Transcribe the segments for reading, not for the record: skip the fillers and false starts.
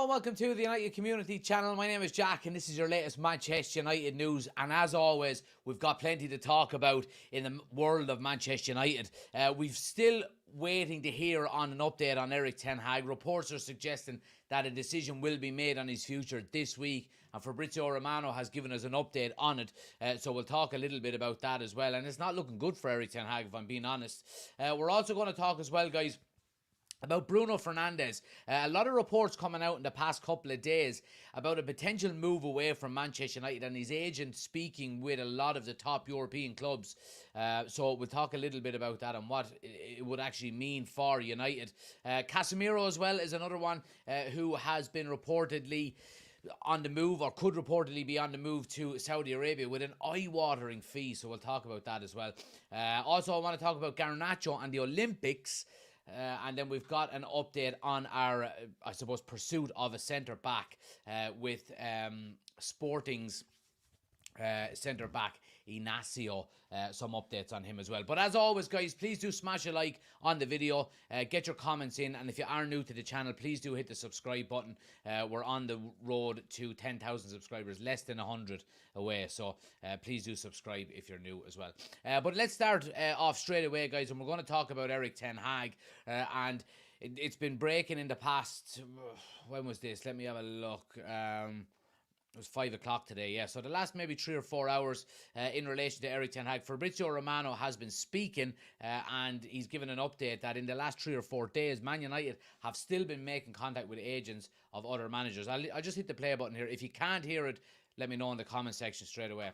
and welcome to the United Community Channel. My name is Jack and this is your latest Manchester United news. And as always, we've got plenty to talk about in the world of Manchester United. We've still waiting to hear on an update on Erik ten Hag. Reports are suggesting that a decision will be made on his future this week, and Fabrizio Romano has given us an update on it, so we'll talk a little bit about that as well. And it's not looking good for Erik ten Hag, if I'm being honest. We're also going to talk as well, guys, about Bruno Fernandes. A lot of reports coming out in the past couple of days about a potential move away from Manchester United, and his agent speaking with a lot of the top European clubs. So we'll talk a little bit about that and what it would actually mean for United. Casemiro as well is another one who has been reportedly on the move, or could reportedly be on the move to Saudi Arabia with an eye-watering fee. So we'll talk about that as well. Also, I want to talk about Garnacho and the Olympics. And then we've got an update on our, I suppose, pursuit of a centre-back with Sporting's centre-back Ignacio. Some updates on him as well. But as always, guys, please do smash a like on the video. Get your comments in. And if you are new to the channel, please do hit the subscribe button. We're on the road to 10,000 subscribers, less than 100 away. So please do subscribe if you're new as well. But let's start off straight away, guys. And we're going to talk about Erik ten Hag. And it's been breaking in the past. When was this? Let me have a look. It was 5 o'clock today, yeah. So the last maybe 3 or 4 hours in relation to Erik ten Hag. Fabrizio Romano has been speaking and he's given an update that in the last 3 or 4 days, Man United have still been making contact with agents of other managers. I'll just hit the play button here. If you can't hear it, let me know in the comment section straight away.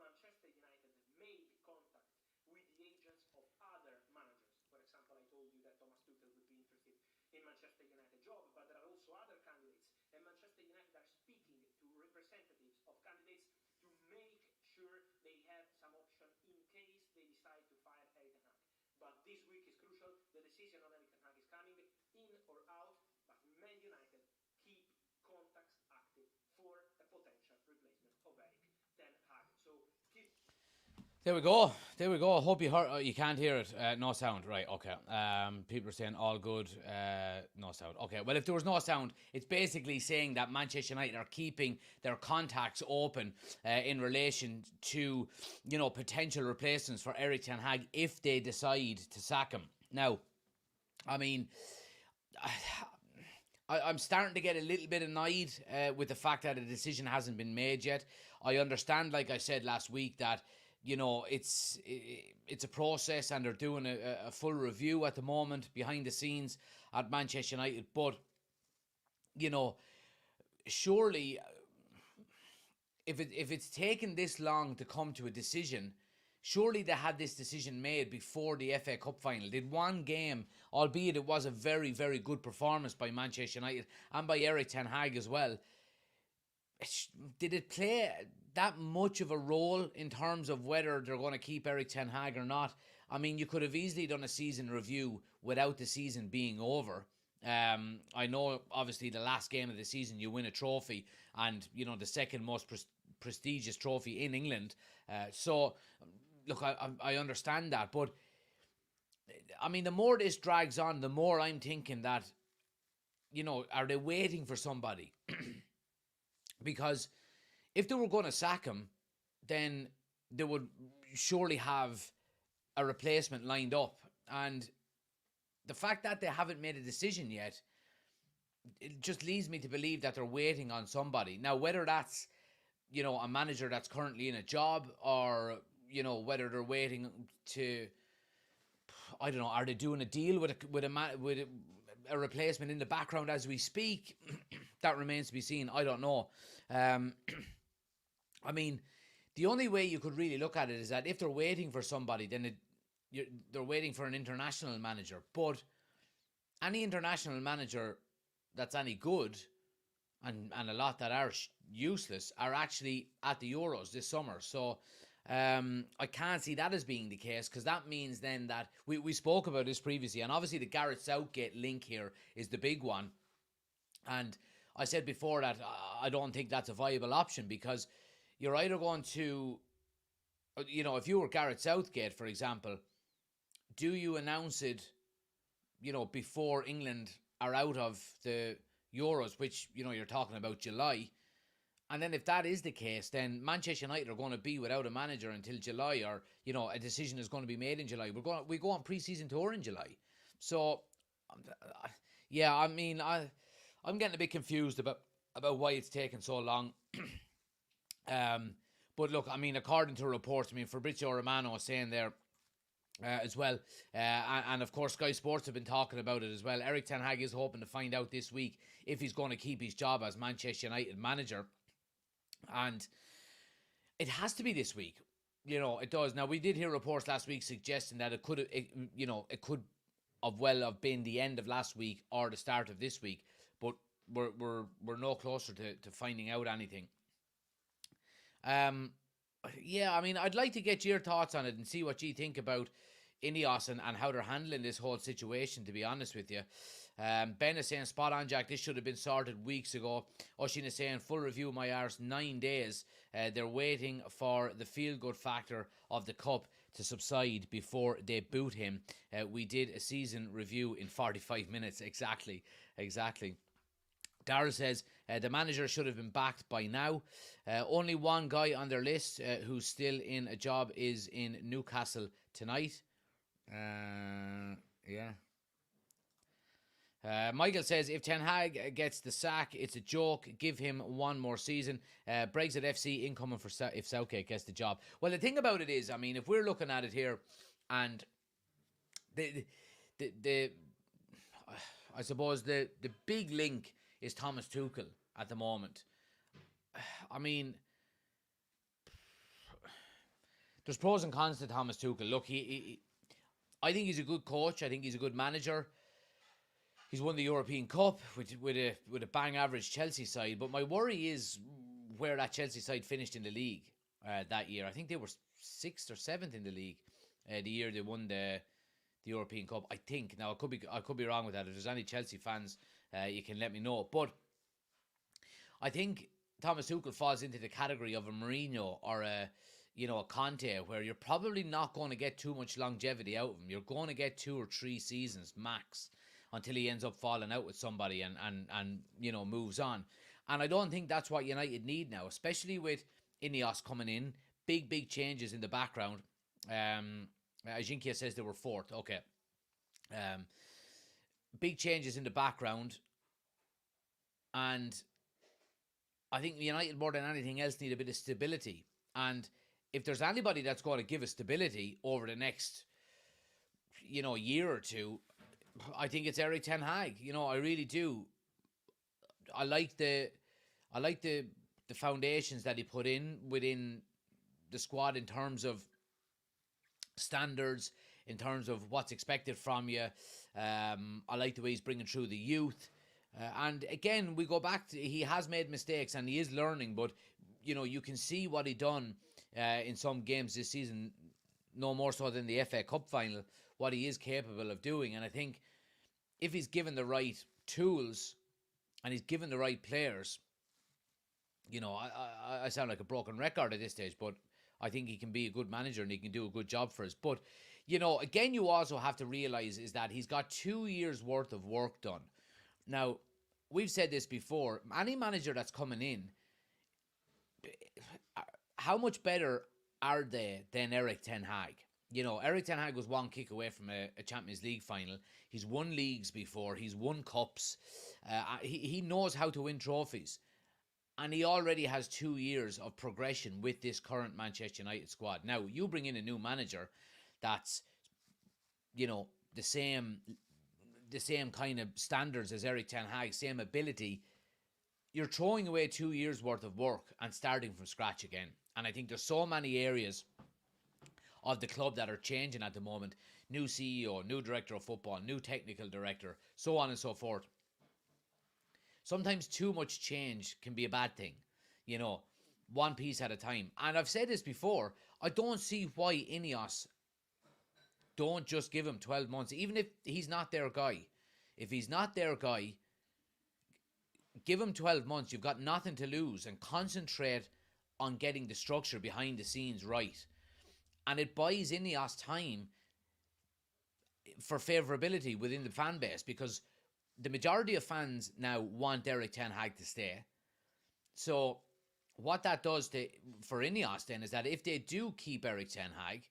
Manchester United made contact with the agents of other managers. For example, I told you that Thomas Tuchel would be interested in Manchester United job, but there are also other candidates. And Manchester United are speaking to representatives of candidates to make sure they have some option in case they decide to fire Erik ten Hag. But this week is crucial. The decision on Erik ten Hag is coming in or out, but Man United keep contacts active for a potential replacement of Erik ten Hag. So keep. There we go. There we go. I hope you heard. You can't hear it. No sound. Right. Okay. People are saying all good. No sound. Okay. Well, if there was no sound, it's basically saying that Manchester United are keeping their contacts open in relation to, you know, potential replacements for Erik ten Hag if they decide to sack him. Now, I mean, I'm starting to get a little bit annoyed with the fact that a decision hasn't been made yet. I understand, like I said last week, that, you know, it's a process and they're doing a full review at the moment behind the scenes at Manchester United. But, you know, surely if it's taken this long to come to a decision, surely they had this decision made before the FA Cup final. Did one game, albeit it was a very, very good performance by Manchester United and by Erik ten Hag as well. Did it play that much of a role in terms of whether they're going to keep Erik ten Hag or not? I mean, you could have easily done a season review without the season being over. I know, obviously, the last game of the season, you win a trophy, and, you know, the second most prestigious trophy in England. So, look, I understand that, but, I mean, the more this drags on, the more I'm thinking that, you know, are they waiting for somebody? Because if they were going to sack him, then they would surely have a replacement lined up. And the fact that they haven't made a decision yet, it just leads me to believe that they're waiting on somebody. Now, whether that's, you know, a manager that's currently in a job, or, you know, whether they're waiting to, I don't know, are they doing a deal with a replacement in the background as we speak? That remains to be seen. I don't know. I mean, the only way you could really look at it is that if they're waiting for somebody, then they're waiting for an international manager. But any international manager that's any good, and a lot that are useless, are actually at the Euros this summer. So I can't see that as being the case, because that means then that we spoke about this previously, and obviously the Gareth Southgate link here is the big one. And I said before that I don't think that's a viable option, because you're either going to, if you were Gareth Southgate, for example, do you announce it, before England are out of the Euros, which, you're talking about July. And then if that is the case, then Manchester United are going to be without a manager until July, or, a decision is going to be made in July. We go on pre-season tour in July. So, yeah, I mean, I'm getting a bit confused about why it's taking so long. But look, I mean, according to reports, I mean, Fabrizio Romano is saying there as well, and of course Sky Sports have been talking about it as well. Erik ten Hag is hoping to find out this week if he's going to keep his job as Manchester United manager, and it has to be this week. It does. Now, we did hear reports last week suggesting that it could have been the end of last week or the start of this week, but we're no closer to finding out anything. Yeah, I mean, I'd like to get your thoughts on it and see what you think about INEOS and how they're handling this whole situation, to be honest with you. Ben is saying, spot on, Jack, this should have been sorted weeks ago. Oshin is saying, full review of my arse, 9 days. They're waiting for the feel-good factor of the cup to subside before they boot him. We did a season review in 45 minutes. Exactly. Daryl says, the manager should have been backed by now. Only one guy on their list who's still in a job is in Newcastle tonight. Yeah. Michael says, if Ten Hag gets the sack, it's a joke. Give him one more season. Brexit FC incoming for if Southgate gets the job. Well, the thing about it is, I mean, if we're looking at it here, and I suppose the big link is Thomas Tuchel at the moment. I mean, there's pros and cons to Thomas Tuchel. Look, I think he's a good coach. I think he's a good manager. He's won the European Cup with a bang average Chelsea side. But my worry is where that Chelsea side finished in the league that year. I think they were 6th or 7th in the league the year they won the European Cup. I think. Now, I could be wrong with that. If there's any Chelsea fans, you can let me know. But I think Thomas Tuchel falls into the category of a Mourinho or a Conte, where you're probably not going to get too much longevity out of him. You're going to get 2 or 3 seasons max until he ends up falling out with somebody and moves on. And I don't think that's what United need now, especially with INEOS coming in. Big changes in the background. Ajinkia says they were 4th. Okay. Big changes in the background. And I think United, more than anything else, need a bit of stability. And if there's anybody that's going to give us stability over the next, year or two, I think it's Erik ten Hag. I really do. I like the foundations that he put in within the squad in terms of standards, in terms of what's expected from you. I like the way he's bringing through the youth. And again, we go back to, he has made mistakes and he is learning, but you can see what he done in some games this season, no more so than the FA Cup final, what he is capable of doing. And I think if he's given the right tools and he's given the right players, I sound like a broken record at this stage, but I think he can be a good manager and he can do a good job for us. But, again, you also have to realise is that he's got 2 years worth of work done. Now, we've said this before, any manager that's coming in, how much better are they than Erik ten Hag? Erik ten Hag was one kick away from a Champions League final. He's won leagues before. He's won cups. He knows how to win trophies. And he already has 2 years of progression with this current Manchester United squad. Now, you bring in a new manager that's, the same kind of standards as Erik ten Hag, same ability. You're throwing away 2 years worth of work and starting from scratch again. And I think there's so many areas of the club that are changing at the moment. New CEO, new director of football, new technical director, so on and so forth. Sometimes too much change can be a bad thing, one piece at a time. And I've said this before, I don't see why INEOS don't just give him 12 months, even if he's not their guy. If he's not their guy, give him 12 months. You've got nothing to lose, and concentrate on getting the structure behind the scenes right. And it buys INEOS time for favourability within the fan base, because the majority of fans now want Erik ten Hag to stay. So what that does for INEOS then is that if they do keep Erik ten Hag,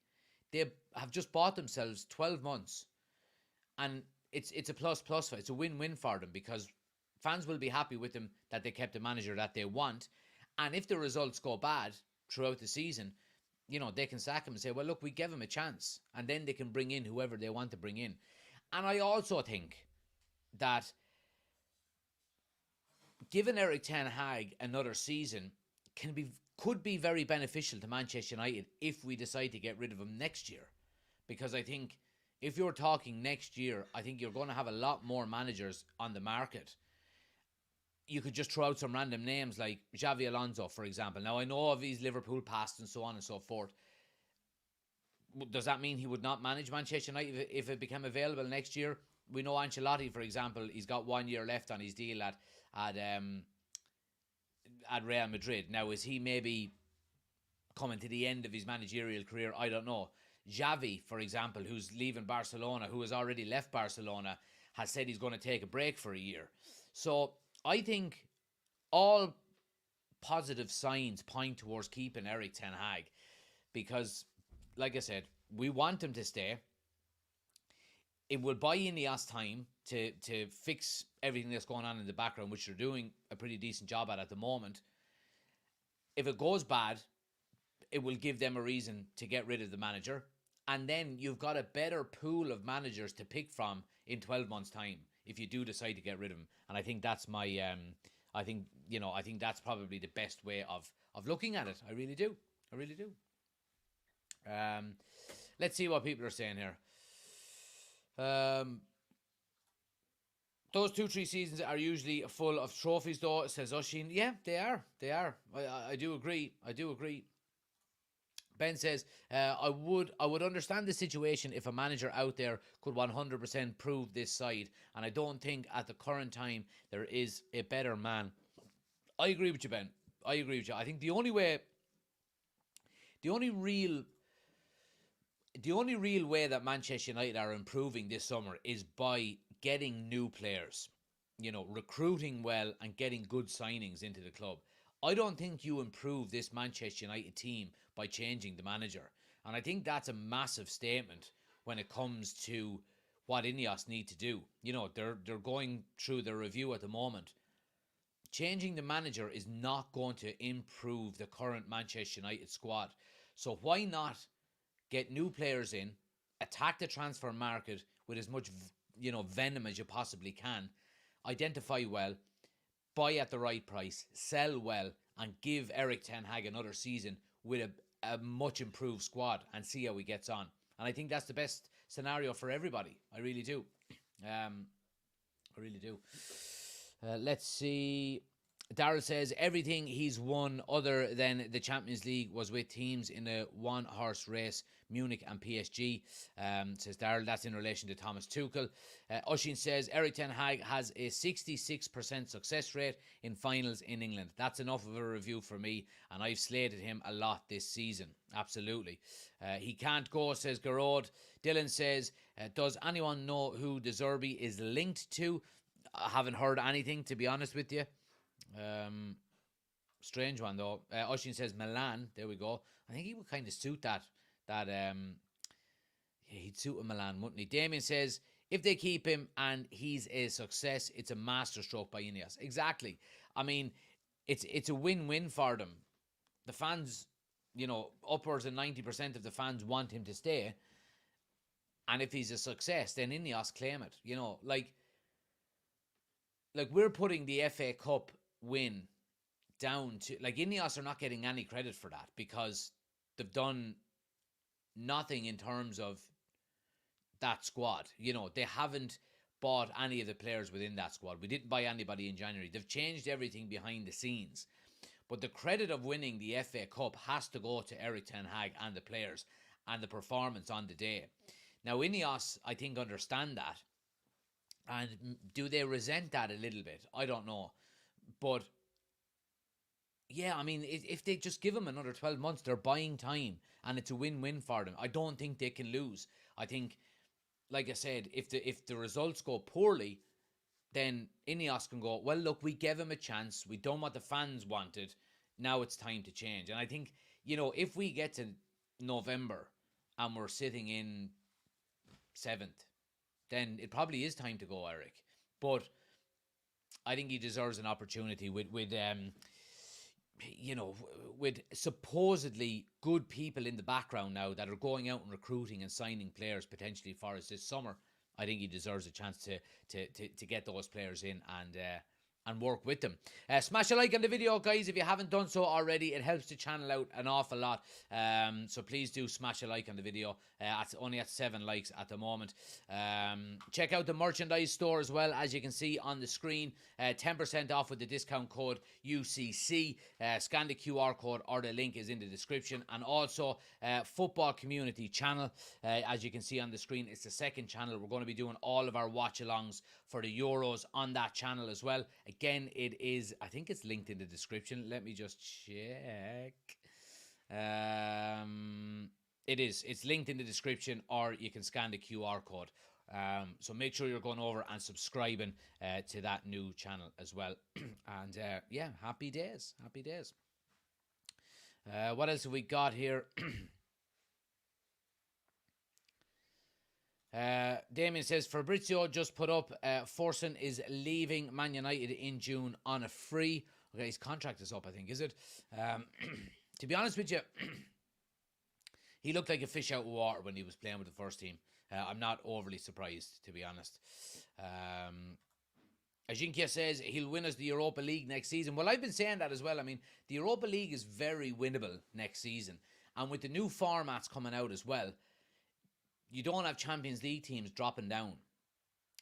they have just bought themselves 12 months. And it's a plus for it's a win-win for them, because fans will be happy with them that they kept the manager that they want. And if the results go bad throughout the season, they can sack him and say, well, look, we gave him a chance. And then they can bring in whoever they want to bring in. And I also think that giving Erik ten Hag another season could be very beneficial to Manchester United if we decide to get rid of him next year. Because I think if you're talking next year, I think you're going to have a lot more managers on the market. You could just throw out some random names like Xavi Alonso, for example. Now, I know of his Liverpool past and so on and so forth. Does that mean he would not manage Manchester United if it became available next year? We know Ancelotti, for example, he's got 1 year left on his deal at Real Madrid. Now, is he maybe coming to the end of his managerial career? I don't know. Xavi, for example, who's leaving Barcelona, who has already left Barcelona, has said he's going to take a break for a year. So I think all positive signs point towards keeping Erik ten Hag, because, like I said, we want him to stay. It will buy INEOS time to fix everything that's going on in the background, which they're doing a pretty decent job at the moment. If it goes bad, it will give them a reason to get rid of the manager. And then you've got a better pool of managers to pick from in 12 months' time if you do decide to get rid of him. And I think that's I think that's probably the best way of looking at it. I really do. Let's see what people are saying here. Those 2-3 seasons are usually full of trophies, though, says Oshin. Yeah, they are. I do agree. Ben says, I would understand the situation if a manager out there could 100% prove this side, and I don't think at the current time there is a better man. I agree with you, Ben. I think the only real way that Manchester United are improving this summer is by getting new players, recruiting well and getting good signings into the club. I don't think you improve this Manchester United team by changing the manager. And I think that's a massive statement when it comes to what INEOS need to do. They're going through their review at the moment. Changing the manager is not going to improve the current Manchester United squad. So why not get new players in, attack the transfer market with as much, venom as you possibly can, identify well, buy at the right price, sell well, and give Erik ten Hag another season with a much improved squad and see how he gets on. And I think that's the best scenario for everybody. I really do. Let's see. Daryl says everything he's won other than the Champions League was with teams in a one-horse race, Munich and PSG. Says Daryl, that's in relation to Thomas Tuchel. Oshin says Erik ten Hag has a 66% success rate in finals in England. That's enough of a review for me, and I've slated him a lot this season. Absolutely. He can't go, says Garrod. Dylan says, does anyone know who De Zerbi is linked to? I haven't heard anything, to be honest with you. Strange one though. Oshin says Milan. There we go. I think he would kind of suit that. He'd suit a Milan, wouldn't he? Damien says if they keep him and he's a success, it's a masterstroke by INEOS. Exactly. I mean, it's a win-win for them. The fans, upwards of 90% of the fans want him to stay. And if he's a success, then INEOS claim it. Like we're putting the FA Cup win down to, INEOS are not getting any credit for that because they've done nothing in terms of that squad. They haven't bought any of the players within that squad. We didn't buy anybody in January. They've changed everything behind the scenes. But the credit of winning the FA Cup has to go to Erik ten Hag and the players and the performance on the day. Now, INEOS, I think, understand that. And do they resent that a little bit? I don't know. But yeah, I mean, if they just give him another 12 months, they're buying time, and it's a win-win for them. I don't think they can lose. I think, like I said, if the results go poorly, then INEOS can go, well, look, we gave him a chance. We done what the fans wanted. Now it's time to change. And I think, if we get to November and we're sitting in 7th, then it probably is time to go, Erik. But I think he deserves an opportunity with supposedly good people in the background now that are going out and recruiting and signing players potentially for us this summer. I think he deserves a chance to get those players in and work with them. Smash a like on the video, guys, if you haven't done so already. It helps the channel out an awful lot. So please do smash a like on the video. It's only at 7 likes at the moment. Check out the merchandise store as well, as you can see on the screen. 10% off with the discount code UCC. Scan the QR code or the link is in the description. And also football community channel, as you can see on the screen. It's the second channel. We're going to be doing all of our watch-alongs for the Euros on that channel as well. Again, I think it's linked in the description. Let me just check. It's linked in the description, or you can scan the QR code. So make sure you're going over and subscribing to that new channel as well. And yeah, happy days. What else have we got here? Damien says, Fabrizio just put up, Forson is leaving Man United in June on a free. Okay, his contract is up, I think, is it? To be honest with you, he looked like a fish out of water when he was playing with the first team. I'm not overly surprised, to be honest. Ajinkia says he'll win us the Europa League next season. Well, I've been saying that as well. I mean, the Europa League is very winnable next season. And with the new formats coming out as well, you don't have Champions League teams dropping down.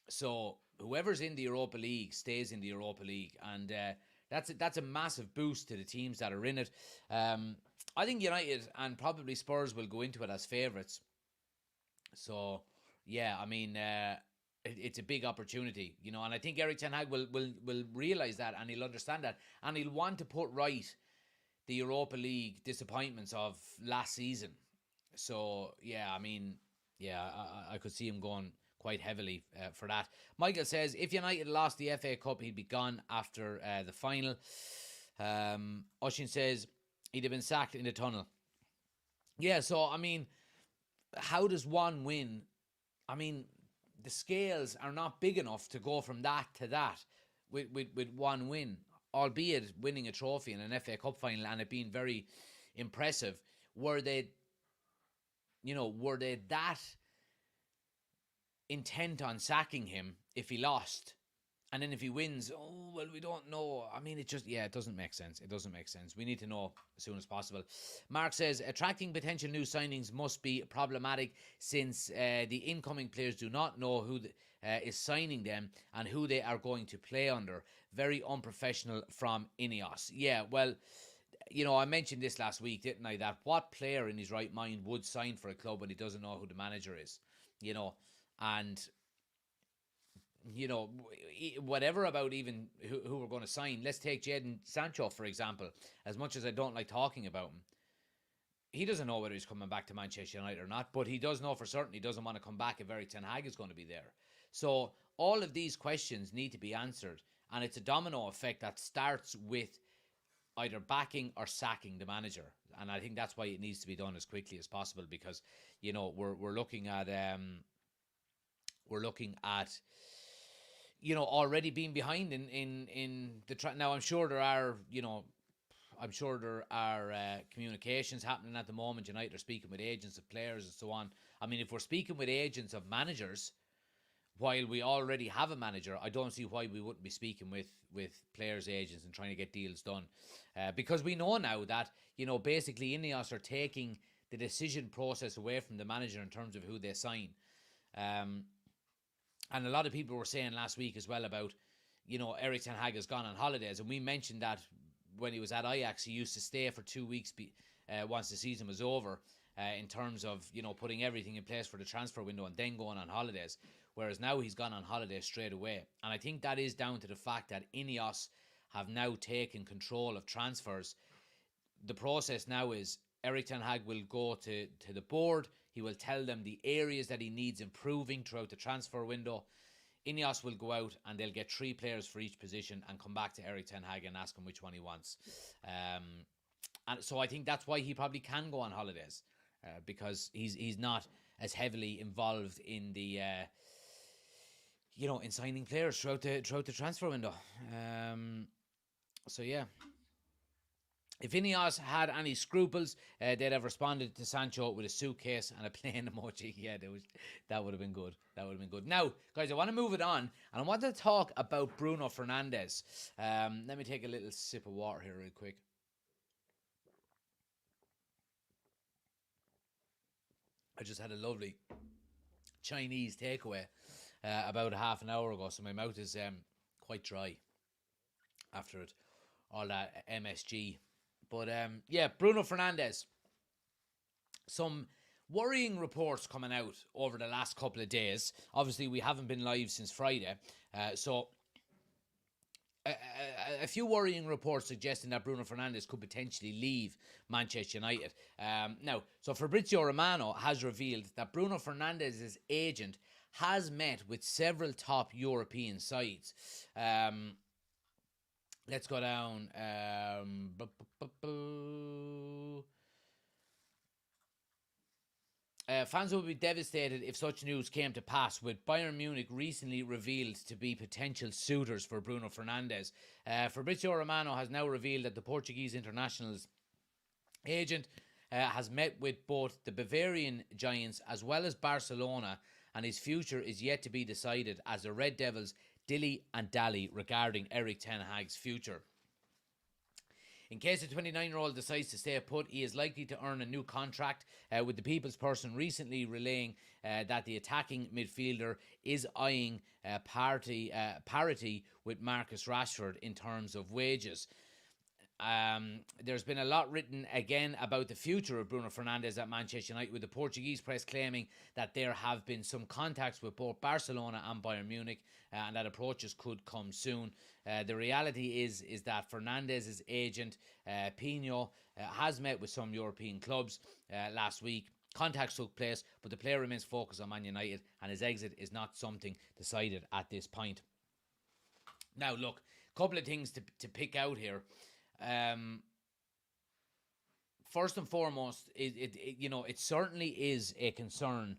So whoever's in the Europa League stays in the Europa League. And that's a massive boost to the teams that are in it. I think United and probably Spurs will go into it as favourites. So, yeah, I mean, it's a big opportunity, and I think Erik Ten Hag will realise that, and he'll understand that, and he'll want to put right the Europa League disappointments of last season. So, yeah, I mean, yeah, I could see him going quite heavily for that. Michael says, if United lost the FA Cup, he'd be gone after the final. Oshin says, he'd have been sacked in the tunnel. Yeah, so, I mean, how does one win? I mean, the scales are not big enough to go from that to that with one win, albeit winning a trophy in an FA Cup final and it being very impressive. Were they that intent on sacking him if he lost? And then if he wins, oh, well, we don't know. I mean, it doesn't make sense. It doesn't make sense. We need to know as soon as possible. Mark says, attracting potential new signings must be problematic since the incoming players do not know who is signing them and who they are going to play under. Very unprofessional from INEOS. Yeah, well, I mentioned this last week, didn't I? That what player in his right mind would sign for a club when he doesn't know who the manager is? And whatever about even who we're going to sign. Let's take Jadon Sancho, for example. As much as I don't like talking about him, he doesn't know whether he's coming back to Manchester United or not, but he does know for certain he doesn't want to come back if Erik Ten Hag is going to be there. So all of these questions need to be answered, and it's a domino effect that starts with either backing or sacking the manager. And I think that's why it needs to be done as quickly as possible, because we're looking at already being behind in the now. I'm sure there are communications happening at the moment. United are speaking with agents of players and so on. I mean, if we're speaking with agents of managers while we already have a manager, I don't see why we wouldn't be speaking with players' agents and trying to get deals done, because we know now that basically INEOS are taking the decision process away from the manager in terms of who they sign. And a lot of people were saying last week as well about, Erik Ten Hag has gone on holidays. And we mentioned that when he was at Ajax, he used to stay for 2 weeks once the season was over, in terms of, putting everything in place for the transfer window and then going on holidays. Whereas now he's gone on holidays straight away. And I think that is down to the fact that INEOS have now taken control of transfers. The process now is Erik ten Hag will go to the board. He will tell them the areas that he needs improving throughout the transfer window. INEOS will go out and they'll get 3 players for each position and come back to Erik ten Hag and ask him which one he wants. And so I think that's why he probably can go on holidays, because he's not as heavily involved in the in signing players throughout the transfer window. So yeah. If INEOS had any scruples, they'd have responded to Sancho with a suitcase and a plane emoji. Yeah, that would have been good. That would have been good. Now, guys, I want to move it on, and I want to talk about Bruno Fernandes. Let me take a little sip of water here real quick. I just had a lovely Chinese takeaway about half an hour ago, so my mouth is quite dry after it. All that MSG. But yeah, Bruno Fernandes. Some worrying reports coming out over the last couple of days. Obviously, we haven't been live since Friday. So a few worrying reports suggesting that Bruno Fernandes could potentially leave Manchester United. Now, so Fabrizio Romano has revealed that Bruno Fernandes' agent has met with several top European sides. Let's go down. Fans would be devastated if such news came to pass, with Bayern Munich recently revealed to be potential suitors for Bruno Fernandes. Fabrizio Romano has now revealed that the Portuguese international's agent has met with both the Bavarian Giants as well as Barcelona, and his future is yet to be decided as the Red Devils dilly and dally regarding Erik ten Hag's future. In case the 29-year-old decides to stay put, he is likely to earn a new contract, with the People's Person recently relaying that the attacking midfielder is eyeing parity with Marcus Rashford in terms of wages. There's been a lot written again about the future of Bruno Fernandes at Manchester United, with the Portuguese press claiming that there have been some contacts with both Barcelona and Bayern Munich, and that approaches could come soon. The reality is that Fernandes' agent, Pino, has met with some European clubs last week. Contacts took place, but the player remains focused on Man United, and his exit is not something decided at this point. Now, look, a couple of things to pick out here. First and foremost, it certainly is a concern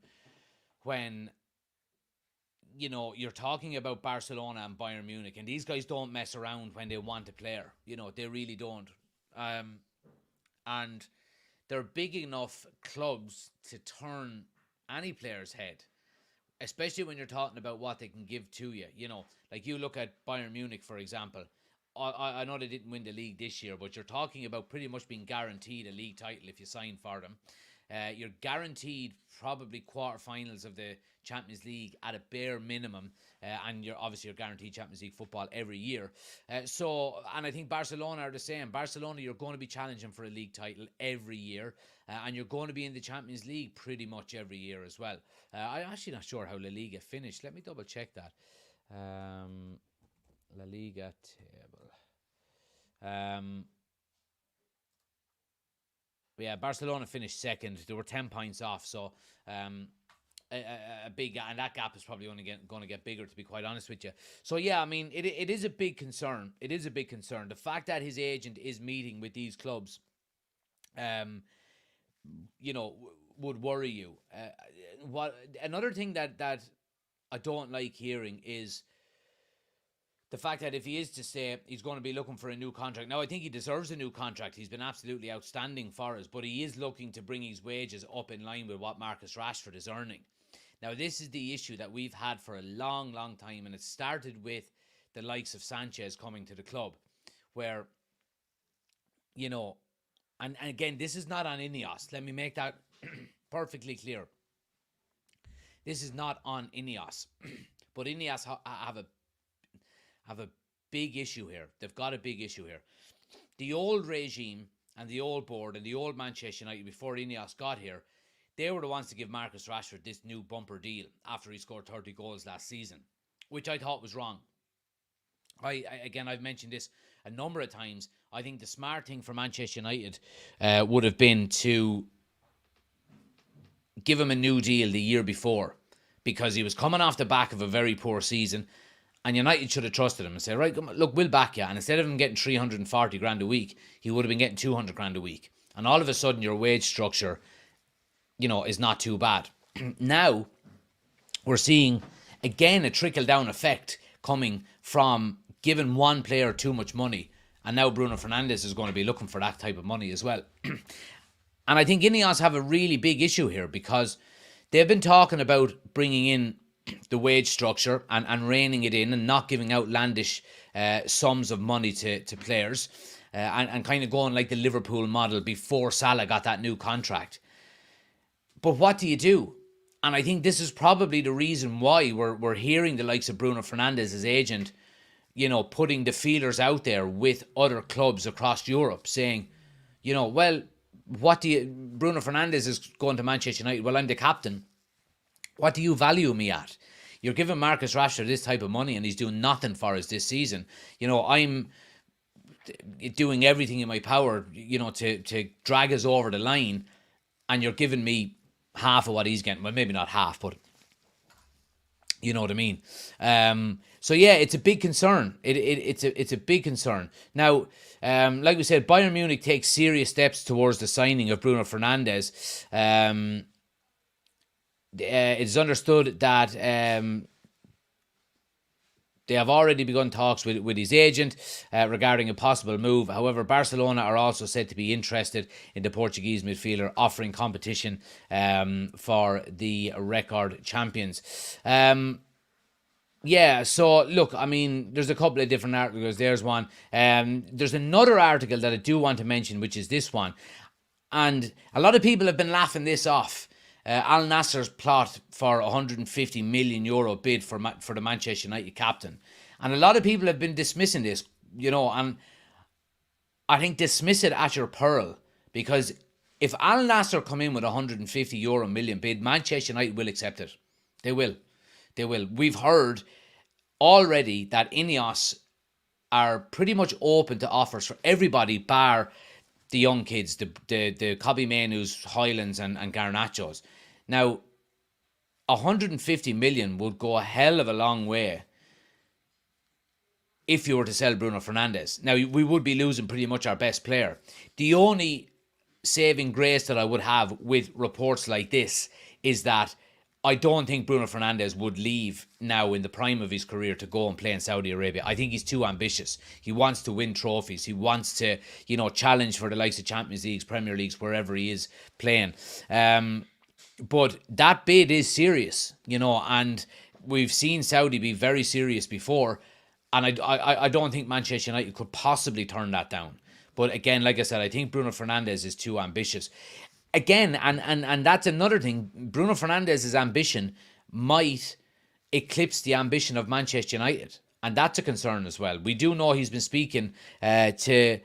when you're talking about Barcelona and Bayern Munich, and these guys don't mess around when they want a player. They really don't. And they're big enough clubs to turn any player's head, especially when you're talking about what they can give to you. Like you look at Bayern Munich, for example. I know they didn't win the league this year, but you're talking about pretty much being guaranteed a league title if you sign for them. You're guaranteed probably quarterfinals of the Champions League at a bare minimum, and you're guaranteed Champions League football every year. And I think Barcelona are the same. Barcelona, you're going to be challenging for a league title every year, and you're going to be in the Champions League pretty much every year as well. I'm actually not sure how La Liga finished. Let me double check that. La Liga table. Yeah, Barcelona finished second. They were 10 points off, so a big, and that gap is probably only going to get bigger, to be quite honest with you. So yeah, I mean, it is a big concern. It is a big concern. The fact that his agent is meeting with these clubs, would worry you. Another thing that I don't like hearing is the fact that if he is to stay, he's going to be looking for a new contract. Now, I think he deserves a new contract. He's been absolutely outstanding for us, but he is looking to bring his wages up in line with what Marcus Rashford is earning. Now, this is the issue that we've had for a long, long time, and it started with the likes of Sanchez coming to the club, where, and again, this is not on INEOS. Let me make that perfectly clear. This is not on INEOS, but INEOS have a big issue here. They've got a big issue here. The old regime and the old board and the old Manchester United, before INEOS got here, they were the ones to give Marcus Rashford this new bumper deal after he scored 30 goals last season, which I thought was wrong. Again, I've mentioned this a number of times. I think the smart thing for Manchester United would have been to give him a new deal the year before, because he was coming off the back of a very poor season, and United should have trusted him and said, right, look, we'll back you. And instead of him getting 340 grand a week, he would have been getting 200 grand a week. And all of a sudden, your wage structure, is not too bad. Now, we're seeing, again, a trickle-down effect coming from giving one player too much money. And now Bruno Fernandes is going to be looking for that type of money as well. And I think INEOS have a really big issue here, because they've been talking about bringing in the wage structure and reining it in and not giving outlandish sums of money to players, and kind of going like the Liverpool model before Salah got that new contract. But what do you do? And I think this is probably the reason why we're hearing the likes of Bruno Fernandes' agent, putting the feelers out there with other clubs across Europe, saying, well, Bruno Fernandes is going to Manchester United. Well, I'm the captain. What do you value me at? You're giving Marcus Rashford this type of money and he's doing nothing for us this season. I'm doing everything in my power, to drag us over the line, and you're giving me half of what he's getting. Well, maybe not half, but you know what I mean. So yeah, it's a big concern. It's a big concern. Now, like we said, Bayern Munich takes serious steps towards the signing of Bruno Fernandes. It's understood that they have already begun talks with his agent regarding a possible move. However, Barcelona are also said to be interested in the Portuguese midfielder, offering competition for the record champions. Yeah, so look, I mean, there's a couple of different articles. There's one. There's another article that I do want to mention, which is this one. And a lot of people have been laughing this off. Al Nasser's plot for €150 million bid for the Manchester United captain. And a lot of people have been dismissing this, and I think dismiss it at your peril. Because if Al Nasser come in with €150 million bid, Manchester United will accept it. They will. We've heard already that INEOS are pretty much open to offers for everybody bar the young kids, the Kobe Mainus, Highlands and Garnachos. Now, 150 million would go a hell of a long way if you were to sell Bruno Fernandes. Now, we would be losing pretty much our best player. The only saving grace that I would have with reports like this is that I don't think Bruno Fernandes would leave now in the prime of his career to go and play in Saudi Arabia. I think he's too ambitious. He wants to win trophies. He wants to, challenge for the likes of Champions Leagues, Premier Leagues, wherever he is playing. But that bid is serious, and we've seen Saudi be very serious before. And I don't think Manchester United could possibly turn that down. But again, like I said, I think Bruno Fernandes is too ambitious. Again, and that's another thing. Bruno Fernandes' ambition might eclipse the ambition of Manchester United. And that's a concern as well. We do know he's been speaking to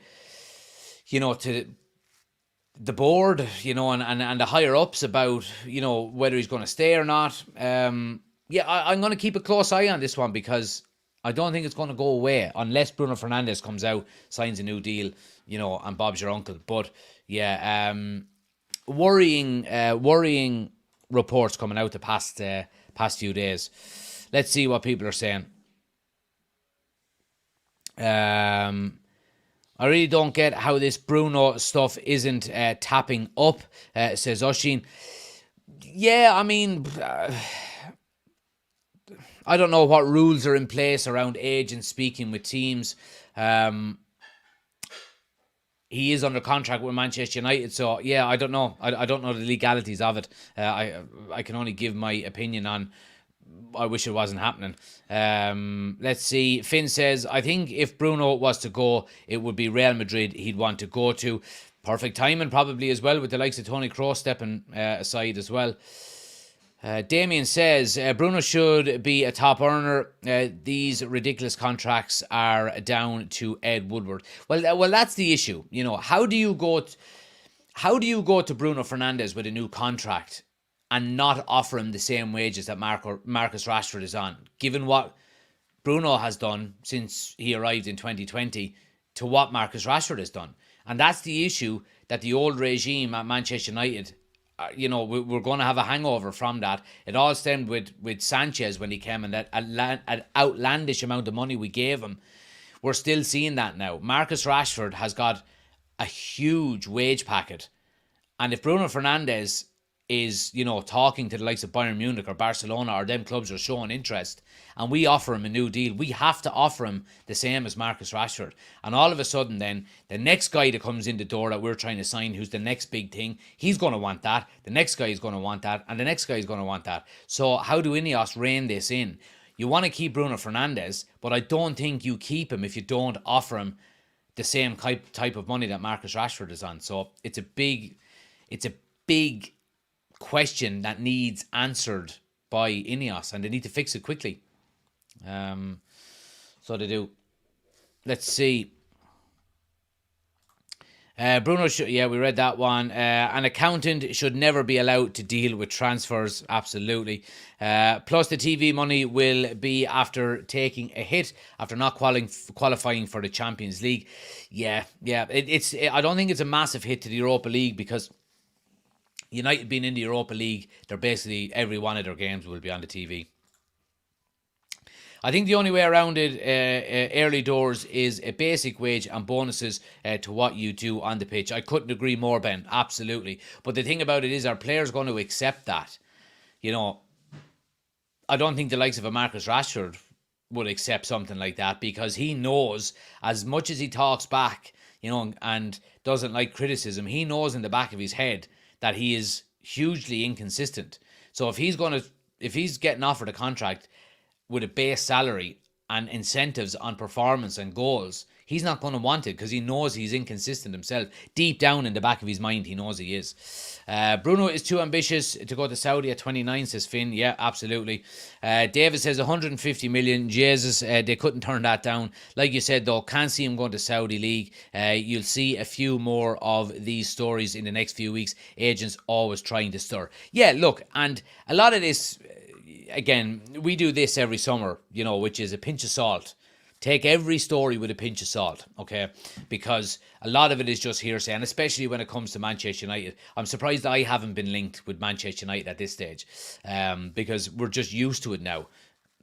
the board, and the higher ups about, whether he's going to stay or not. I'm going to keep a close eye on this one, because I don't think it's going to go away unless Bruno Fernandes comes out, signs a new deal, and Bob's your uncle. But yeah, worrying reports coming out the past few days. Let's see what people are saying. I really don't get how this Bruno stuff isn't tapping up, says Oshin. Yeah, I mean, I don't know what rules are in place around agents speaking with teams. He is under contract with Manchester United, so yeah, I don't know. I don't know the legalities of it. I can only give my opinion on. I wish it wasn't happening. Let's see. Finn says, I think if Bruno was to go, it would be Real Madrid he'd want to go to. Perfect timing probably as well, with the likes of Toni Kroos stepping aside as well. Damien says, Bruno should be a top earner. These ridiculous contracts are down to Ed Woodward. Well, that's the issue. How do you go to Bruno Fernandes with a new contract and not offer him the same wages that Marcus Rashford is on, given what Bruno has done since he arrived in 2020 to what Marcus Rashford has done. And that's the issue that the old regime at Manchester United, we're going to have a hangover from that. It all stemmed with Sanchez when he came, and that an outlandish amount of money we gave him. We're still seeing that now. Marcus Rashford has got a huge wage packet. And if Bruno Fernandes is, talking to the likes of Bayern Munich or Barcelona or them clubs are showing interest, and we offer him a new deal, we have to offer him the same as Marcus Rashford. And all of a sudden then, the next guy that comes in the door that we're trying to sign, who's the next big thing, he's going to want that. The next guy is going to want that. And the next guy is going to want that. So how do INEOS rein this in? You want to keep Bruno Fernandes, but I don't think you keep him if you don't offer him the same type of money that Marcus Rashford is on. So it's a big question that needs answered by INEOS, and they need to fix it quickly. So they do. Let's see. Bruno, we read that one. An accountant should never be allowed to deal with transfers. Absolutely. Plus, the TV money will be after taking a hit after not qualifying for the Champions League. Yeah. I don't think it's a massive hit to the Europa League, because United being in the Europa League, they're basically every one of their games will be on the TV. I think the only way around it, early doors, is a basic wage and bonuses to what you do on the pitch. I couldn't agree more, Ben. Absolutely. But the thing about it is, our players going to accept that? I don't think the likes of a Marcus Rashford would accept something like that, because he knows, as much as he talks back, and doesn't like criticism, he knows in the back of his head that he is hugely inconsistent. So if he's getting offered a contract with a base salary and incentives on performance and goals, he's not going to want it, because he knows he's inconsistent himself. Deep down in the back of his mind, he knows he is. Bruno is too ambitious to go to Saudi at 29, says Finn. Yeah, absolutely. David says 150 million. Jesus, they couldn't turn that down. Like you said, though, can't see him going to Saudi League. You'll see a few more of these stories in the next few weeks. Agents always trying to stir. Yeah, look, and a lot of this, again, we do this every summer, which is a pinch of salt. Take every story with a pinch of salt, okay? Because a lot of it is just hearsay, and especially when it comes to Manchester United. I'm surprised I haven't been linked with Manchester United at this stage, because we're just used to it now.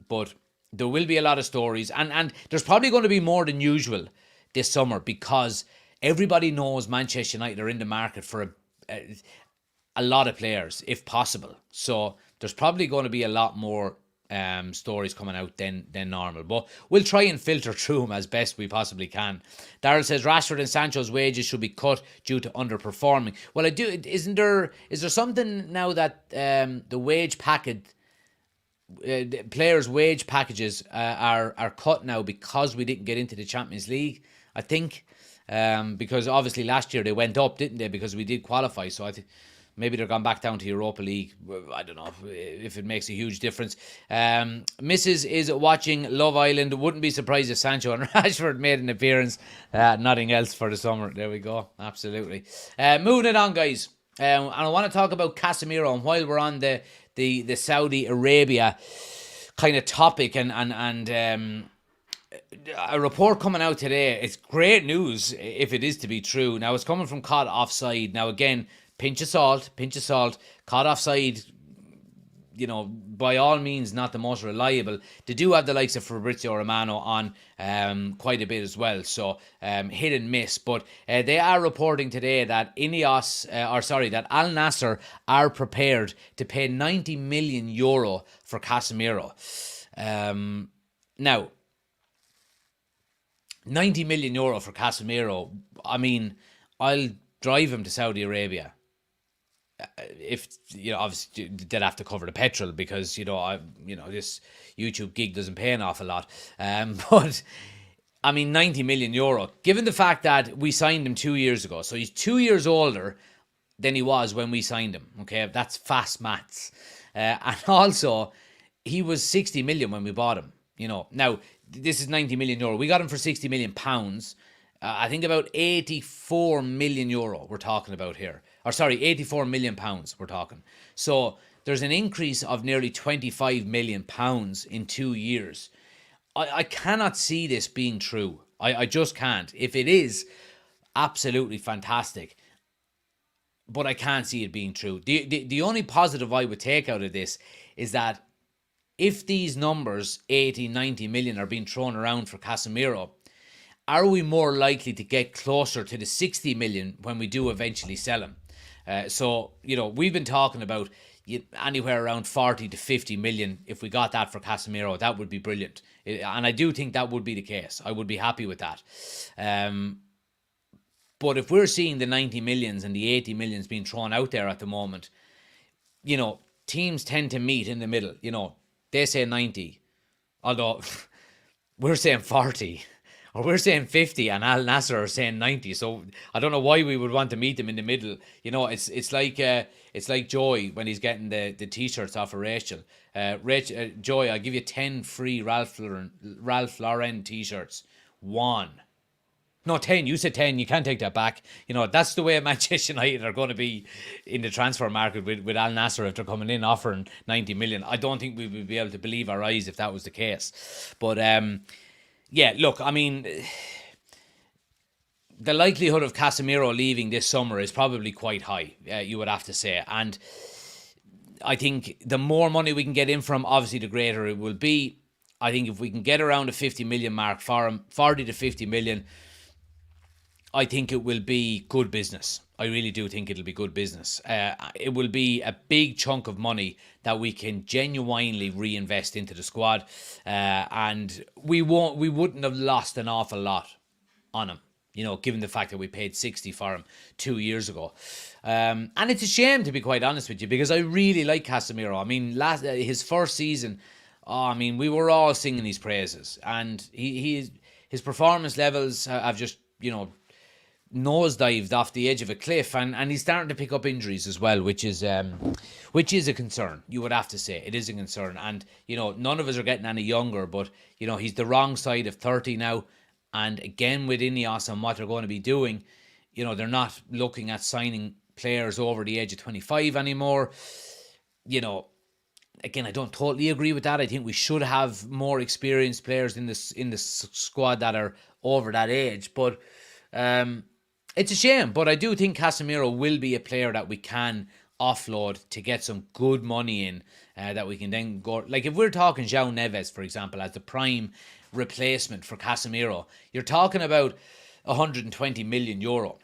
But there will be a lot of stories, and there's probably going to be more than usual this summer, because everybody knows Manchester United are in the market for a lot of players, if possible. So there's probably going to be a lot more stories coming out than normal, but we'll try and filter through them as best we possibly can. Daryl says Rashford and Sancho's wages should be cut due to underperforming. Well, is there something now that the wage packet, players' wage packages are cut now because we didn't get into the Champions League? I think because obviously last year they went up, didn't they? Because we did qualify, so I think maybe they're gone back down to Europa League. I don't know if it makes a huge difference. Mrs. is watching Love Island. Wouldn't be surprised if Sancho and Rashford made an appearance. Nothing else for the summer. There we go. Absolutely. Moving it on, guys. And I want to talk about Casemiro. And while we're on the Saudi Arabia kind of topic, and a report coming out today. It's great news if it is to be true. Now, it's coming from Caught Offside. Now, again, pinch of salt. Caught Offside, by all means, not the most reliable. They do have the likes of Fabrizio Romano on quite a bit as well, so hit and miss. But they are reporting today that that Al Nassr are prepared to pay €90 million for Casemiro. Now, €90 million for Casemiro. I mean, I'll drive him to Saudi Arabia. If obviously they'd have to cover the petrol, because this YouTube gig doesn't pay an awful lot. But I mean, €90 million. Given the fact that we signed him 2 years ago, so he's 2 years older than he was when we signed him. Okay, that's fast maths. And also, he was 60 million when we bought him. Now this is €90 million. We got him for £60 million. I think about €84 million we're talking about here. Or sorry, £84 million we're talking. So there's an increase of nearly £25 million in 2 years. I cannot see this being true. I just can't. If it is, absolutely fantastic. But I can't see it being true. The only positive I would take out of this is that if these numbers, 80, 90 million, are being thrown around for Casemiro, are we more likely to get closer to the 60 million when we do eventually sell him? So, we've been talking about anywhere around 40 to 50 million. If we got that for Casemiro, that would be brilliant. And I do think that would be the case. I would be happy with that. But if we're seeing the 90 millions and the 80 millions being thrown out there at the moment, teams tend to meet in the middle. They say 90, although we're saying 40. Or we're saying 50 and Al Nasser are saying 90. So I don't know why we would want to meet them in the middle. It's like Joy when he's getting the t-shirts off of Rachel. Joy, I'll give you 10 free Ralph Lauren t-shirts. 1. No, 10. You said 10. You can't take that back. That's the way Manchester United are going to be in the transfer market with Al Nasser if they're coming in offering 90 million. I don't think we would be able to believe our eyes if that was the case. But yeah, look, I mean, the likelihood of Casemiro leaving this summer is probably quite high, you would have to say. And I think the more money we can get in from, obviously, the greater it will be. I think if we can get around the 50 million mark for him, 40 to 50 million, I think it will be good business. I really do think it'll be good business. It will be a big chunk of money that we can genuinely reinvest into the squad, and we wouldn't have lost an awful lot on him. Given the fact that we paid 60 for him 2 years ago, and it's a shame, to be quite honest with you, because I really like Casemiro. I mean, his first season, we were all singing his praises, and his performance levels have just nosedived off the edge of a cliff, and he's starting to pick up injuries as well, which is a concern. You would have to say it is a concern, and none of us are getting any younger, but he's the wrong side of 30 now, and again with INEOS and what they're going to be doing, they're not looking at signing players over the age of 25 anymore. Again, I don't totally agree with that. I think we should have more experienced players in the squad that are over that age, but it's a shame, but I do think Casemiro will be a player that we can offload to get some good money in, that we can then go. Like if we're talking João Neves, for example, as the prime replacement for Casemiro, you're talking about 120 million euro.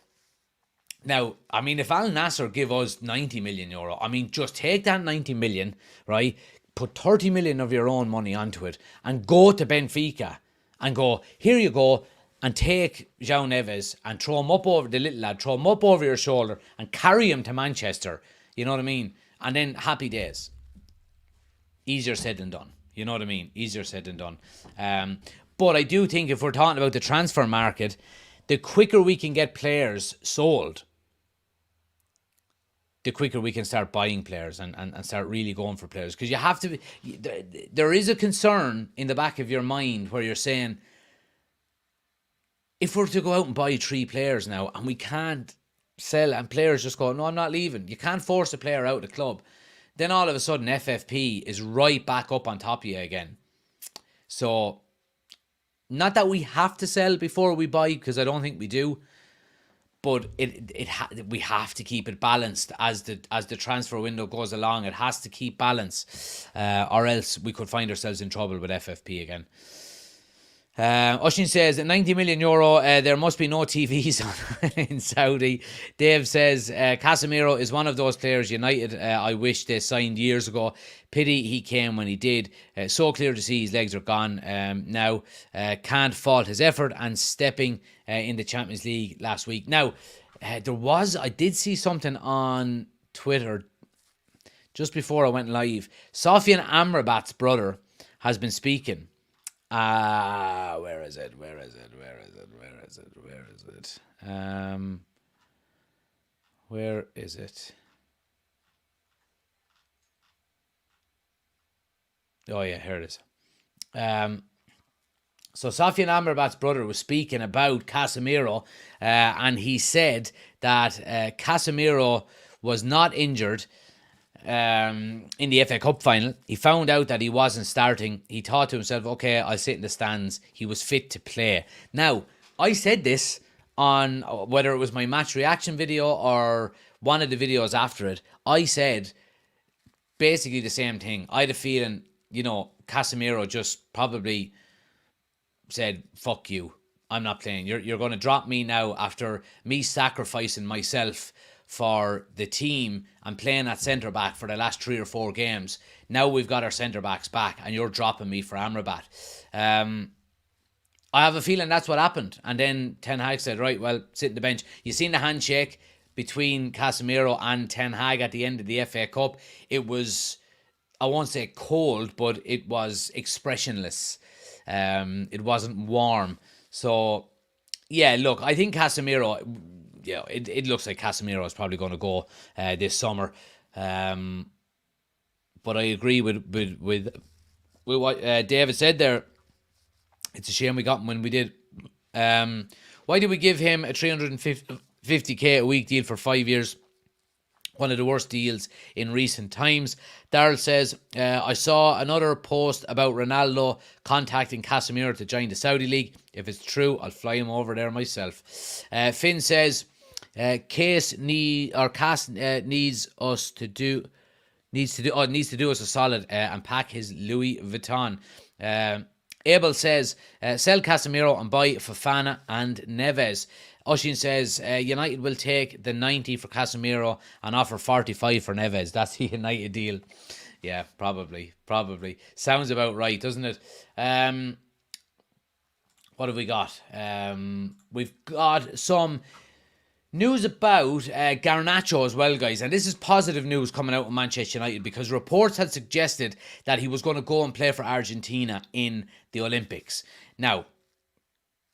Now, if Al Nasser give us 90 million euro, just take that 90 million, right? Put 30 million of your own money onto it and go to Benfica and go, here you go, and take João Neves and throw him up over the little lad, throw him up over your shoulder and carry him to Manchester. You know what I mean? And then happy days. Easier said than done. You know what I mean? Easier said than done. But I do think if we're talking about the transfer market, the quicker we can get players sold, the quicker we can start buying players and start really going for players. Because you have to be, there is a concern in the back of your mind where you're saying, if we're to go out and buy 3 players now and we can't sell and players just go, no, I'm not leaving. You can't force a player out of the club. Then all of a sudden FFP is right back up on top of you again. So, not that we have to sell before we buy, because I don't think we do. But we have to keep it balanced as the transfer window goes along. It has to keep balance, or else we could find ourselves in trouble with FFP again. Oshin says, at 90 million euro, there must be no TVs on in Saudi. Dave says, Casemiro is one of those players United I wish they signed years ago. Pity he came when he did. So clear to see his legs are gone now. Can't fault his effort and stepping in the Champions League last week. Now, I did see something on Twitter just before I went live. Sofian Amrabat's brother has been speaking. Where is it? Oh yeah, here it is. So Sofian Amrabat's brother was speaking about Casemiro, and he said that Casemiro was not injured. in the FA Cup final. He found out that he wasn't starting. He thought to himself, okay, I'll sit in the stands. He was fit to play. Now, I said this on whether it was my match reaction video or one of the videos after it. I said basically the same thing. I had a feeling, Casemiro just probably said, fuck you. I'm not playing. You're going to drop me now after me sacrificing myself for the team and playing at centre back for the last 3 or 4 games. Now we've got our centre backs back and you're dropping me for Amrabat. I have a feeling that's what happened. And then Ten Hag said, right, well, sit in the bench. You seen the handshake between Casemiro and Ten Hag at the end of the FA Cup. It was, I won't say cold, but it was expressionless. It wasn't warm. So, yeah, look, I think Casemiro, it looks like Casemiro is probably going to go this summer. But I agree with what David said there. It's a shame we got him when we did. Why did we give him a 350k a week deal for 5 years? One of the worst deals in recent times. Daryl says, I saw another post about Ronaldo contacting Casemiro to join the Saudi League. If it's true, I'll fly him over there myself. Finn says, Cass needs to do us a solid and pack his Louis Vuitton. Abel says, sell Casemiro and buy Fofana and Neves. Oshin says, United will take the 90 for Casemiro and offer 45 for Neves. That's the United deal. Yeah, probably. Sounds about right, doesn't it? What have we got? We've got some news about Garnacho as well, guys. And this is positive news coming out of Manchester United because reports had suggested that he was going to go and play for Argentina in the Olympics. Now,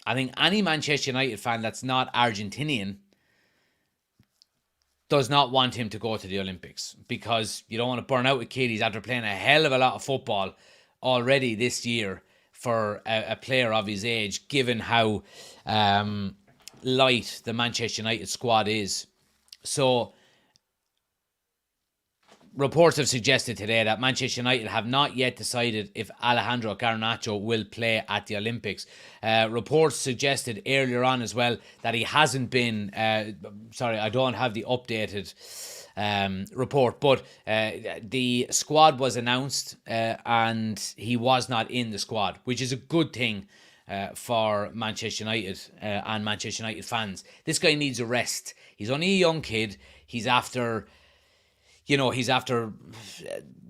I think any Manchester United fan that's not Argentinian does not want him to go to the Olympics because you don't want to burn out a kid. He's after playing a hell of a lot of football already this year for a player of his age, given how light the Manchester United squad is. So, reports have suggested today that Manchester United have not yet decided if Alejandro Garnacho will play at the Olympics. Reports suggested earlier on as well that he hasn't been... sorry, I don't have the updated report, but the squad was announced and he was not in the squad, which is a good thing for Manchester United and Manchester United fans. This guy needs a rest. He's only a young kid. He's after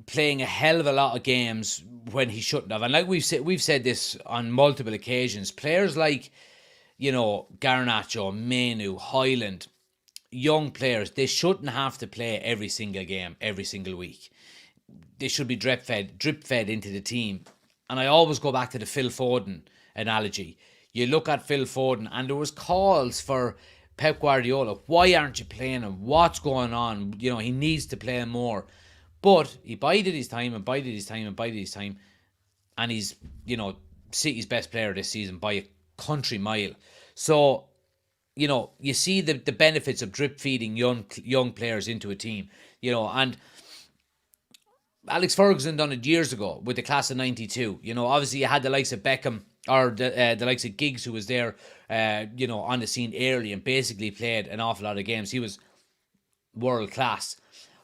playing a hell of a lot of games when he shouldn't have. And like we've said this on multiple occasions, players like, Garnacho, Menu, Highland, young players, they shouldn't have to play every single game, every single week. They should be drip fed into the team. And I always go back to the Phil Foden analogy. You look at Phil Foden and there was calls for Pep Guardiola, why aren't you playing him? What's going on? He needs to play more. But he bided his time. And he's, City's best player this season by a country mile. So, you see the benefits of drip feeding young players into a team. And Alex Ferguson done it years ago with the class of 92. Obviously you had the likes of Beckham or the likes of Giggs, who was there, on the scene early and basically played an awful lot of games. He was world class.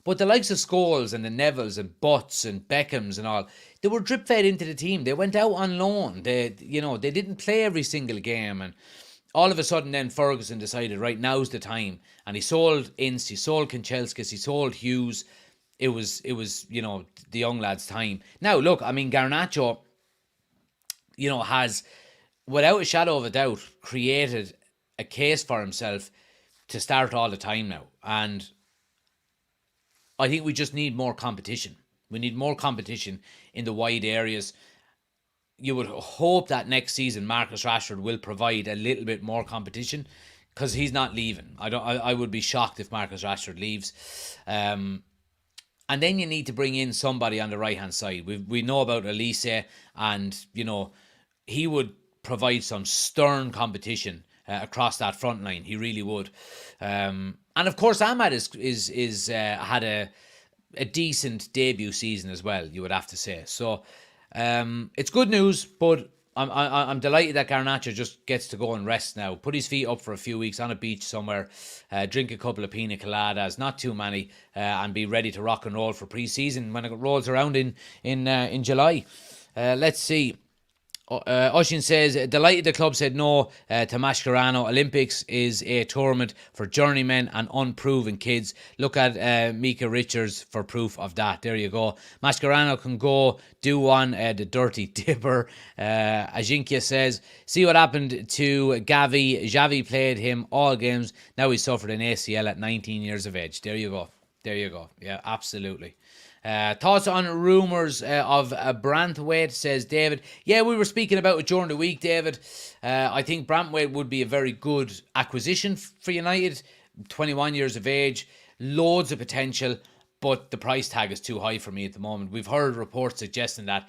But the likes of Scholes and the Nevilles and Butts and Beckhams and all, they were drip fed into the team. They went out on loan. They didn't play every single game. And all of a sudden then Ferguson decided, right, now's the time. And he sold Ince, he sold Kanchelskis, he sold Hughes. It was the young lad's time. Now, look, Garnacho, has, without a shadow of a doubt, created a case for himself to start all the time now. And I think we just need more competition. We need more competition in the wide areas. You would hope that next season Marcus Rashford will provide a little bit more competition because he's not leaving. I would be shocked if Marcus Rashford leaves. And then you need to bring in somebody on the right-hand side. We know about Elise, and, he would provide some stern competition across that front line. He really would. And, of course, Ahmad is had a decent debut season as well, you would have to say. So it's good news, but I'm delighted that Garnacho just gets to go and rest now. Put his feet up for a few weeks on a beach somewhere, drink a couple of pina coladas, not too many, and be ready to rock and roll for pre-season when it rolls around in July. Let's see. Oshin says, delighted the club said no to Mascherano. Olympics is a tournament for journeymen and unproven kids. Look at Mika Richards for proof of that. There you go. Mascherano can go do one, the dirty dipper. Ajinkia says, see what happened to Gavi. Xavi played him all games. Now he suffered an ACL at 19 years of age. There you go. There you go. Yeah, absolutely. Thoughts on rumours of Branthwaite, says David. Yeah, we were speaking about it during the week, David. I think Branthwaite would be a very good acquisition for United. 21 years of age, loads of potential, but the price tag is too high for me at the moment. We've heard reports suggesting that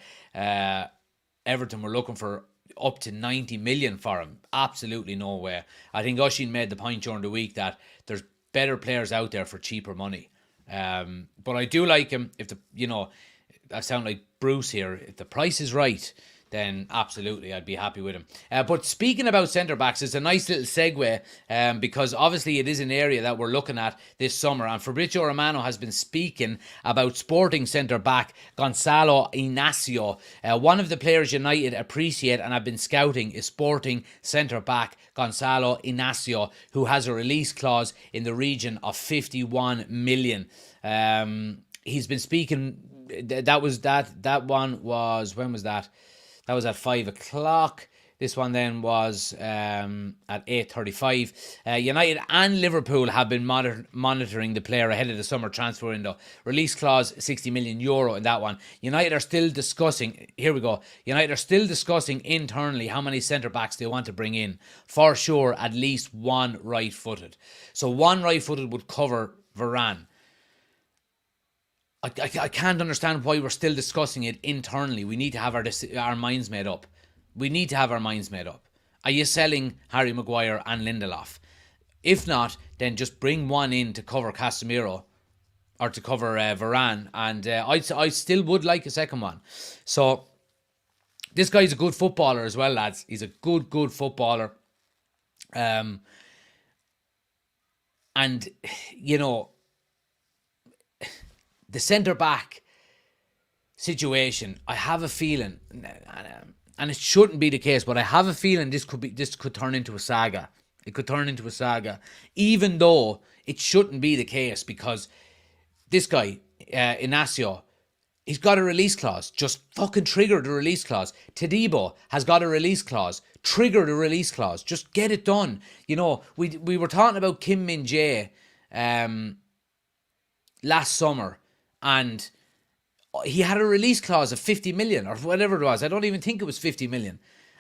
Everton were looking for up to 90 million for him. Absolutely no way. I think Oshin made the point during the week that there's better players out there for cheaper money. But I do like him. If I sound like Bruce here. If the price is right, then absolutely I'd be happy with him. But speaking about centre backs, it's a nice little segue because obviously it is an area that we're looking at this summer. And Fabrizio Romano has been speaking about Sporting centre back Gonzalo Inacio. One of the players United appreciate and have been scouting is Sporting centre back Gonzalo Inacio, who has a release clause in the region of 51 million. He's been speaking. That one was, when was that? That was at 5 o'clock. This one then was at 8:35. United and Liverpool have been monitoring the player ahead of the summer transfer window. Release clause, 60 million euro in that one. United are still discussing, here we go. United are still discussing internally how many centre-backs they want to bring in. For sure, at least one right-footed. So one right-footed would cover Varane. I can't understand why we're still discussing it internally. We need to have our minds made up. We need to have our minds made up. Are you selling Harry Maguire and Lindelof? If not, then just bring one in to cover Casemiro or to cover Varane. And I still would like a second one. So this guy's a good footballer as well, lads. He's a good footballer. And, the centre-back situation, I have a feeling, and it shouldn't be the case, but I have a feeling this could turn into a saga. It could turn into a saga, even though it shouldn't be the case, because this guy, Inacio, he's got a release clause. Just fucking trigger the release clause. Todibo has got a release clause. Trigger the release clause. Just get it done. We were talking about Kim Min-jae last summer, and he had a release clause of 50 million or whatever it was. I don't even think it was 50 million.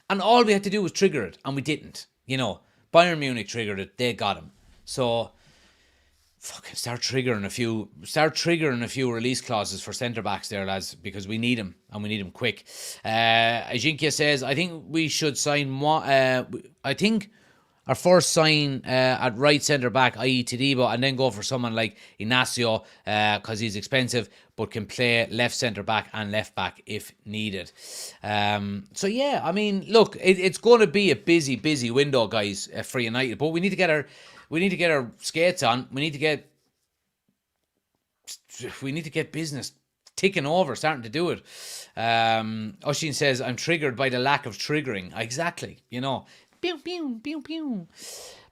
And all we had to do was trigger it, and we didn't. Bayern Munich triggered it. They got him. So, fucking start triggering a few release clauses for centre-backs there, lads, because we need them, and we need them quick. Ajinkia says, I think we should sign I think our first sign at right centre-back, i.e. Todibo, and then go for someone like Inacio because he's expensive but can play left centre-back and left-back if needed. So, yeah, I mean, look, it's going to be a busy window, guys, for United. But we need to get our skates on. We need to get business ticking over, starting to do it. Oshin says, I'm triggered by the lack of triggering. Exactly, Pew, pew, pew, pew.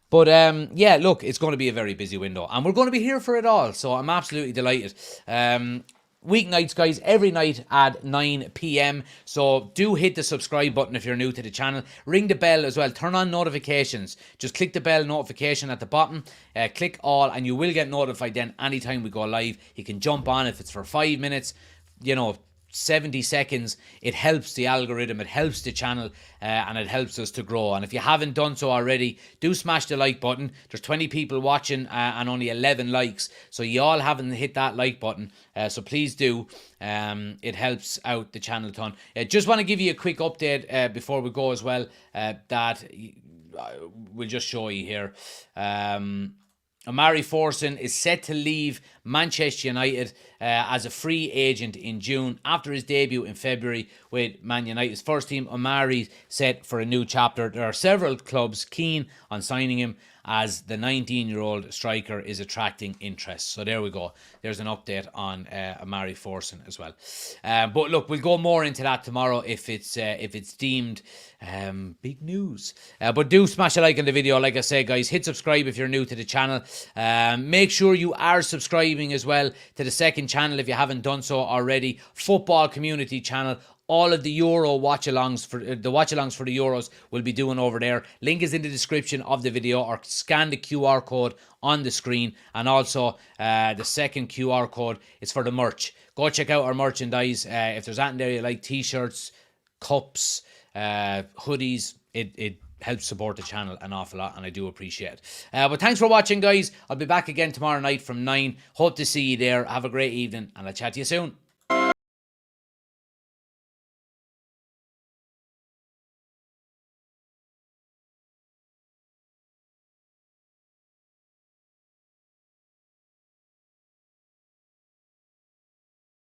But yeah, look, it's going to be a very busy window, and we're going to be here for it all. So I'm absolutely delighted. Weeknights, guys, every night at 9 p.m. So do hit the subscribe button if you're new to the channel. Ring the bell as well. Turn on notifications. Just click the bell notification at the bottom. Click all, and you will get notified then anytime we go live. You can jump on if it's for 5 minutes. 70 seconds. It helps the algorithm, it helps the channel, and it helps us to grow. And if you haven't done so already, do smash the like button. There's 20 people watching and only 11 likes, so you all haven't hit that like button, so please do. It helps out the channel a ton. Just want to give you a quick update before we go as well, that we'll just show you here. Amari Forson is set to leave Manchester United as a free agent in June after his debut in February with Man United's first team. Amari set for a new chapter. There are several clubs keen on signing him as the 19-year-old striker is attracting interest. So there we go. There's an update on Amari Forson as well. But look, we'll go more into that tomorrow if it's deemed big news. But do smash a like on the video. Like I said, guys, hit subscribe if you're new to the channel. Make sure you are subscribing as well to the second channel if you haven't done so already. Football Community Channel. All of the Euro watch-alongs for the Euros will be doing over there. Link is in the description of the video, or scan the QR code on the screen. And also the second QR code is for the merch. Go check out our merchandise. If there's anything there you like, t-shirts, cups, hoodies, it helps support the channel an awful lot, and I do appreciate it. But thanks for watching, guys. I'll be back again tomorrow night from 9. Hope to see you there. Have a great evening, and I'll chat to you soon.